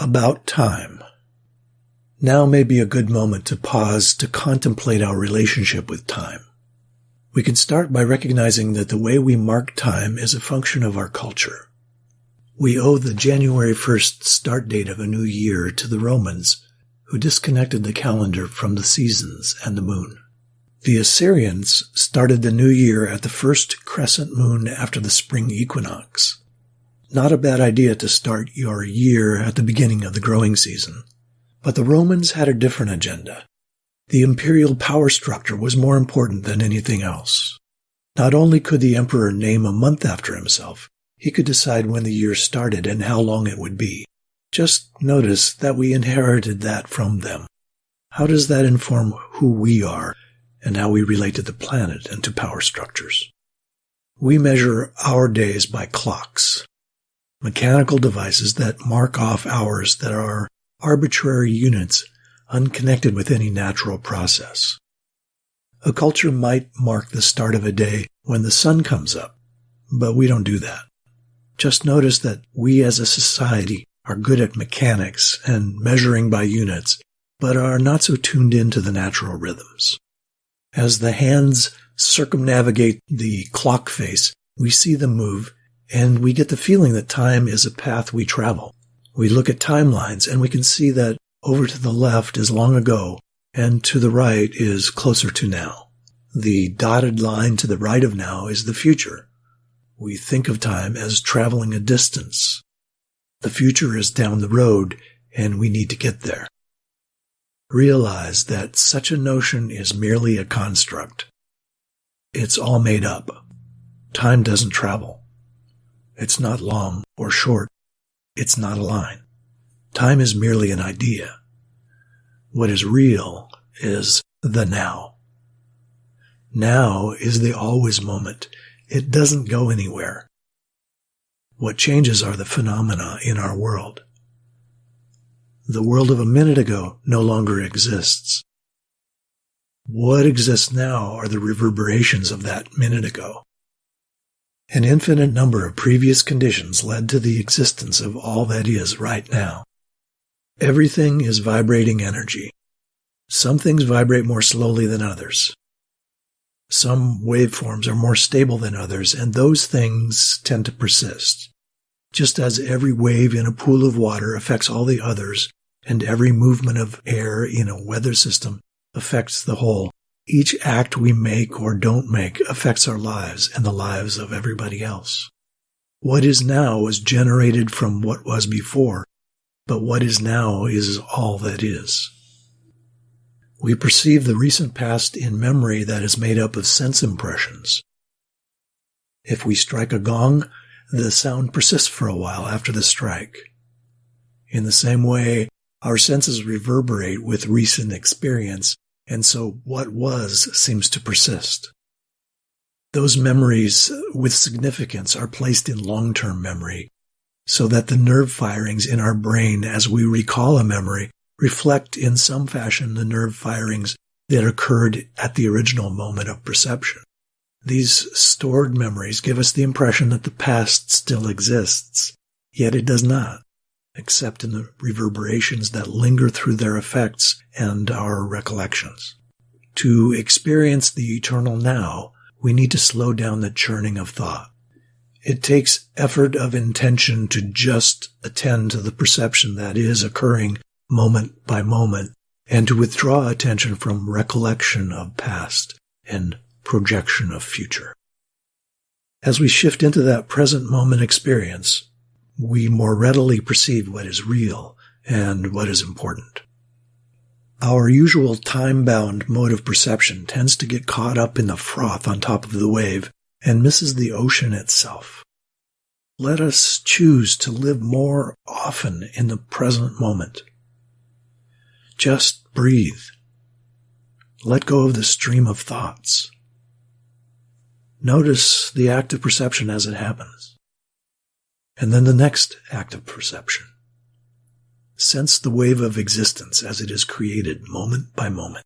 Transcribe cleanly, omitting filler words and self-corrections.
about time. Now may be a good moment to pause to contemplate our relationship with time. We can start by recognizing that the way we mark time is a function of our culture. We owe the January 1st start date of a new year to the Romans, who disconnected the calendar from the seasons and the moon. The Assyrians started the new year at the first crescent moon after the spring equinox. Not a bad idea to start your year at the beginning of the growing season. But the Romans had a different agenda. The imperial power structure was more important than anything else. Not only could the emperor name a month after himself, he could decide when the year started and how long it would be. Just notice that we inherited that from them. How does that inform who we are and how we relate to the planet and to power structures? We measure our days by clocks, mechanical devices that mark off hours that are arbitrary units unconnected with any natural process. A culture might mark the start of a day when the sun comes up, but we don't do that. Just notice that we as a society are good at mechanics and measuring by units, but are not so tuned into the natural rhythms. As the hands circumnavigate the clock face, we see them move, and we get the feeling that time is a path we travel. We look at timelines, and we can see that over to the left is long ago, and to the right is closer to now. The dotted line to the right of now is the future. We think of time as traveling a distance. The future is down the road, and we need to get there. Realize that such a notion is merely a construct. It's all made up. Time doesn't travel. It's not long or short. It's not a line. Time is merely an idea. What is real is the now. Now is the always moment. It doesn't go anywhere. What changes are the phenomena in our world. The world of a minute ago no longer exists. What exists now are the reverberations of that minute ago. An infinite number of previous conditions led to the existence of all that is right now. Everything is vibrating energy. Some things vibrate more slowly than others. Some waveforms are more stable than others, and those things tend to persist. Just as every wave in a pool of water affects all the others, and every movement of air in a weather system affects the whole, each act we make or don't make affects our lives and the lives of everybody else. What is now was generated from what was before, but what is now is all that is. We perceive the recent past in memory that is made up of sense impressions. If we strike a gong, the sound persists for a while after the strike. In the same way, our senses reverberate with recent experience, and so what was seems to persist. Those memories with significance are placed in long-term memory, so that the nerve firings in our brain as we recall a memory reflect in some fashion the nerve firings that occurred at the original moment of perception. These stored memories give us the impression that the past still exists, yet it does not, except in the reverberations that linger through their effects and our recollections. To experience the eternal now, we need to slow down the churning of thought. It takes effort of intention to just attend to the perception that is occurring moment by moment, and to withdraw attention from recollection of past and projection of future. As we shift into that present moment experience, we more readily perceive what is real and what is important. Our usual time-bound mode of perception tends to get caught up in the froth on top of the wave and misses the ocean itself. Let us choose to live more often in the present moment. Just breathe. Let go of the stream of thoughts. Notice the act of perception as it happens. And then the next act of perception. Sense the wave of existence as it is created moment by moment.